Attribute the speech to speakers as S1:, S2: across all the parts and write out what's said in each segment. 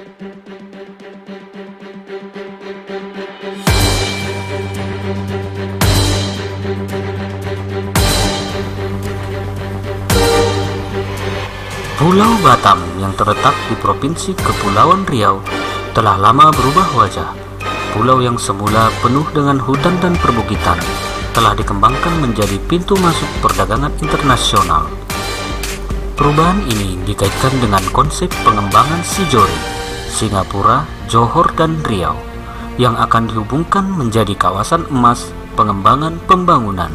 S1: Pulau Batam yang terletak di Provinsi Kepulauan Riau telah lama berubah wajah. Pulau yang semula penuh dengan hutan dan perbukitan telah dikembangkan menjadi pintu masuk perdagangan internasional. Perubahan ini dikaitkan dengan konsep pengembangan Sijori, Singapura, Johor, dan Riau yang akan dihubungkan menjadi kawasan emas pengembangan pembangunan.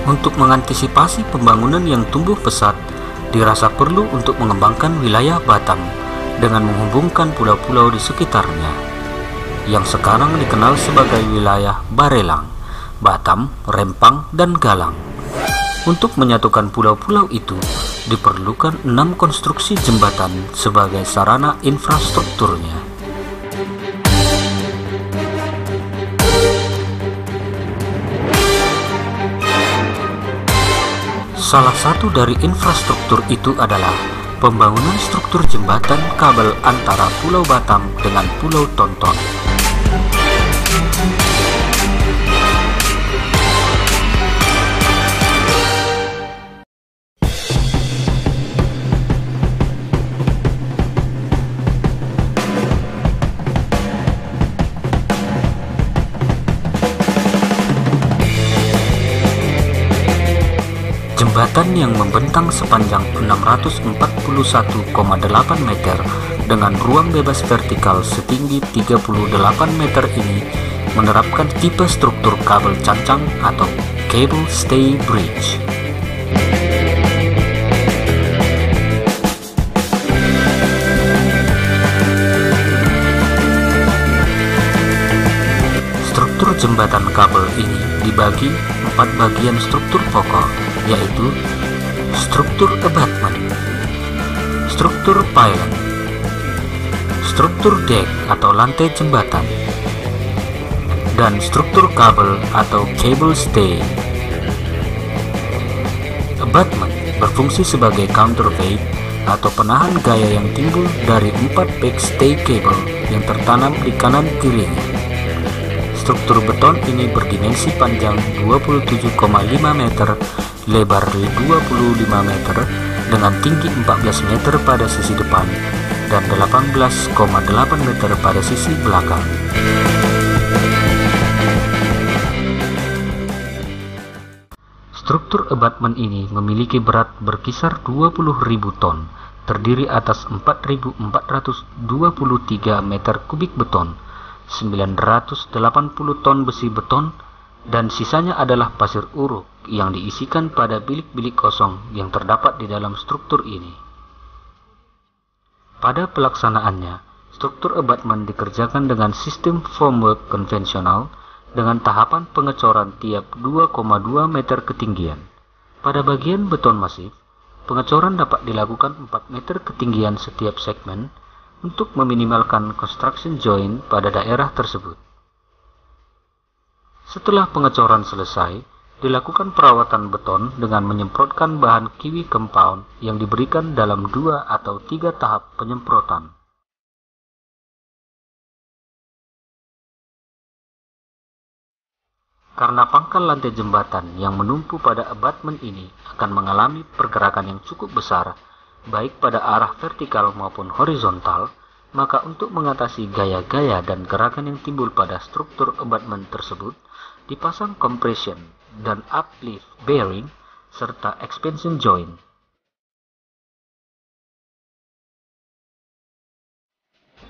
S1: Untuk mengantisipasi pembangunan yang tumbuh pesat, dirasa perlu untuk mengembangkan wilayah Batam dengan menghubungkan pulau-pulau di sekitarnya, yang sekarang dikenal sebagai wilayah Barelang, Batam, Rempang, dan Galang. Untuk menyatukan pulau-pulau itu, diperlukan 6 konstruksi jembatan sebagai sarana infrastrukturnya. Salah satu dari infrastruktur itu adalah pembangunan struktur jembatan kabel antara Pulau Batam dengan Pulau Tonton. Jembatan yang membentang sepanjang 641,8 meter dengan ruang bebas vertikal setinggi 38 meter ini menerapkan tipe struktur kabel cancang atau Cable Stay Bridge. Struktur jembatan kabel ini dibagi 4 bagian struktur pokok, yaitu struktur abutment, struktur pylon, struktur deck atau lantai jembatan, dan struktur kabel atau cable stay. Abutment berfungsi sebagai counterweight atau penahan gaya yang timbul dari 4 backstay cable yang tertanam di kanan kirinya. Struktur beton ini berdimensi panjang 27,5 meter, lebar 25 meter, dengan tinggi 14 meter pada sisi depan dan 18,8 meter pada sisi belakang. Struktur abutment ini memiliki berat berkisar 20.000 ton, terdiri atas 4.423 meter kubik beton, 980 ton besi beton, dan sisanya adalah pasir uruk yang diisikan pada bilik-bilik kosong yang terdapat di dalam struktur ini. Pada pelaksanaannya, struktur abutment dikerjakan dengan sistem formwork konvensional dengan tahapan pengecoran tiap 2,2 meter ketinggian. Pada bagian beton masif, pengecoran dapat dilakukan 4 meter ketinggian setiap segmen untuk meminimalkan construction joint pada daerah tersebut. Setelah pengecoran selesai, dilakukan perawatan beton dengan menyemprotkan bahan kiwi compound yang diberikan dalam 2 atau 3 tahap penyemprotan. Karena pangkal lantai jembatan yang menumpu pada abutment ini akan mengalami pergerakan yang cukup besar, baik pada arah vertikal maupun horizontal, maka untuk mengatasi gaya-gaya dan gerakan yang timbul pada struktur abutment tersebut, dipasang compression dan uplift bearing serta expansion joint.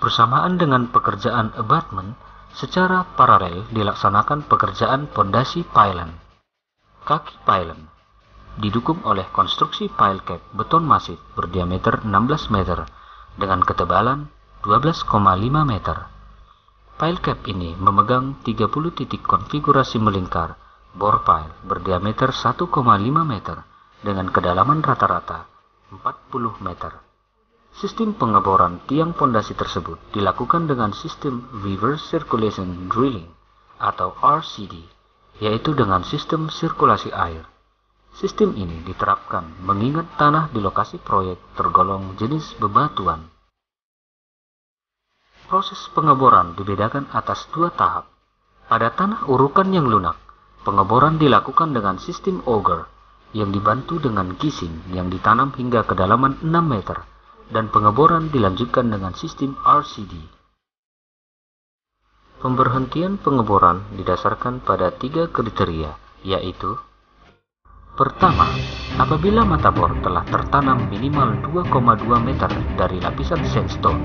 S1: Bersamaan dengan pekerjaan abutment, secara paralel dilaksanakan pekerjaan pondasi pylon. Kaki pylon didukung oleh konstruksi pile cap beton masif berdiameter 16 meter dengan ketebalan 12,5 meter. Pile cap ini memegang 30 titik konfigurasi melingkar bore pile berdiameter 1,5 meter dengan kedalaman rata-rata 40 meter. Sistem pengeboran tiang pondasi tersebut dilakukan dengan sistem reverse circulation drilling atau RCD, yaitu dengan sistem sirkulasi air. Sistem ini diterapkan mengingat tanah di lokasi proyek tergolong jenis bebatuan. Proses pengeboran dibedakan atas 2 tahap. Pada tanah urukan yang lunak, pengeboran dilakukan dengan sistem auger yang dibantu dengan casing yang ditanam hingga kedalaman 6 meter, dan pengeboran dilanjutkan dengan sistem RCD. Pemberhentian pengeboran didasarkan pada 3 kriteria, yaitu: pertama, apabila mata bor telah tertanam minimal 2,2 meter dari lapisan sandstone.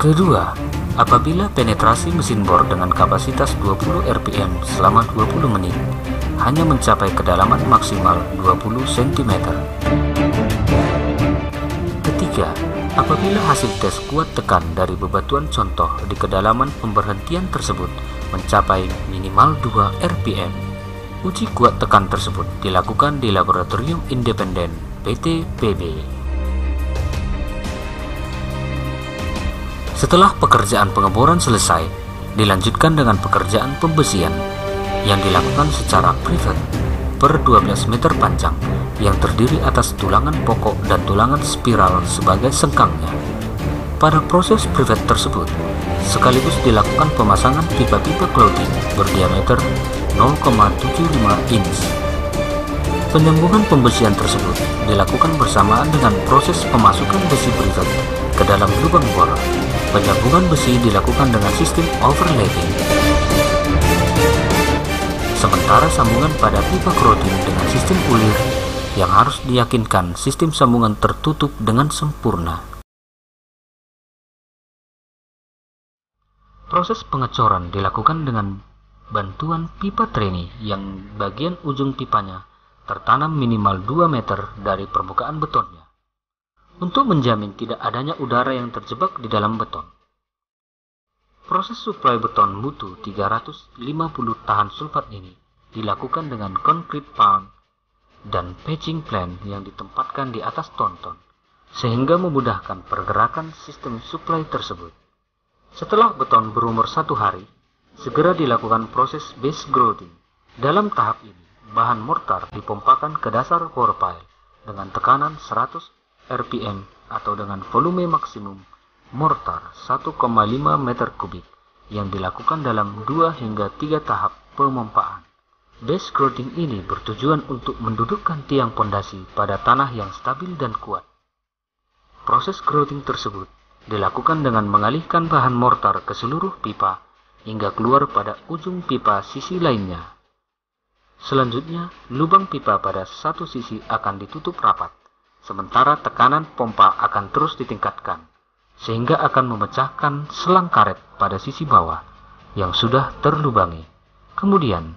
S1: Kedua, apabila penetrasi mesin bor dengan kapasitas 20 rpm selama 20 menit hanya mencapai kedalaman maksimal 20 cm. Ketiga, apabila hasil tes kuat tekan dari bebatuan contoh di kedalaman pemberhentian tersebut mencapai minimal 2 rpm. Uji kuat tekan tersebut dilakukan di laboratorium independen PT PB. Setelah pekerjaan pengeboran selesai, dilanjutkan dengan pekerjaan pembesian yang dilakukan secara privat per 12 meter panjang yang terdiri atas tulangan pokok dan tulangan spiral sebagai sengkangnya. Pada proses privat tersebut, sekaligus dilakukan pemasangan pipa-pipa clothing berdiameter 0,75 inch. Penyambungan pembesian tersebut dilakukan bersamaan dengan proses pemasukan besi privat ke dalam lubang bor. Penyambungan besi dilakukan dengan sistem overlapping. Sementara sambungan pada pipa clothing dengan sistem ulir yang harus diyakinkan sistem sambungan tertutup dengan sempurna. Proses pengecoran dilakukan dengan bantuan pipa treni yang bagian ujung pipanya tertanam minimal 2 meter dari permukaan betonnya, untuk menjamin tidak adanya udara yang terjebak di dalam beton. Proses suplai beton mutu 350 tahan sulfat ini dilakukan dengan concrete pound dan patching plan yang ditempatkan di atas tonton, sehingga memudahkan pergerakan sistem suplai tersebut. Setelah beton berumur 1 hari, segera dilakukan proses base grouting. Dalam tahap ini, bahan mortar dipompakan ke dasar bore pile dengan tekanan 100 rpm atau dengan volume maksimum mortar 1,5 meter kubik yang dilakukan dalam 2 hingga 3 tahap pemompaan. Base grouting ini bertujuan untuk mendudukkan tiang pondasi pada tanah yang stabil dan kuat. Proses grouting tersebut dilakukan dengan mengalihkan bahan mortar ke seluruh pipa hingga keluar pada ujung pipa sisi lainnya. Selanjutnya, lubang pipa pada satu sisi akan ditutup rapat, sementara tekanan pompa akan terus ditingkatkan, sehingga akan memecahkan selang karet pada sisi bawah yang sudah terlubangi. Kemudian,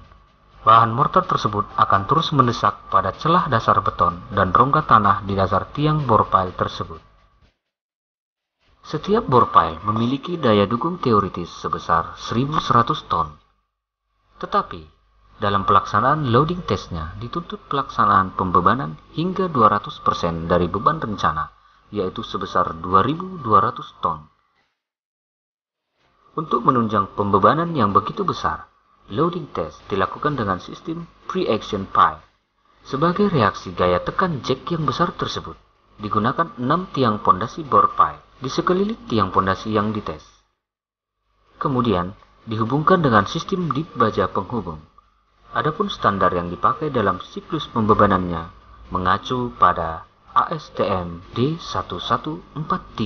S1: bahan mortar tersebut akan terus mendesak pada celah dasar beton dan rongga tanah di dasar tiang bore pile tersebut. Setiap bore pile memiliki daya dukung teoritis sebesar 1.100 ton. Tetapi, dalam pelaksanaan loading testnya dituntut pelaksanaan pembebanan hingga 200% dari beban rencana, yaitu sebesar 2.200 ton. Untuk menunjang pembebanan yang begitu besar, loading test dilakukan dengan sistem pre-action pile. Sebagai reaksi gaya tekan jack yang besar tersebut, digunakan 6 tiang pondasi bore pile di sekeliling tiang pondasi yang dites. Kemudian, dihubungkan dengan sistem dip baja penghubung. Adapun standar yang dipakai dalam siklus pembebanannya mengacu pada ASTM D1143.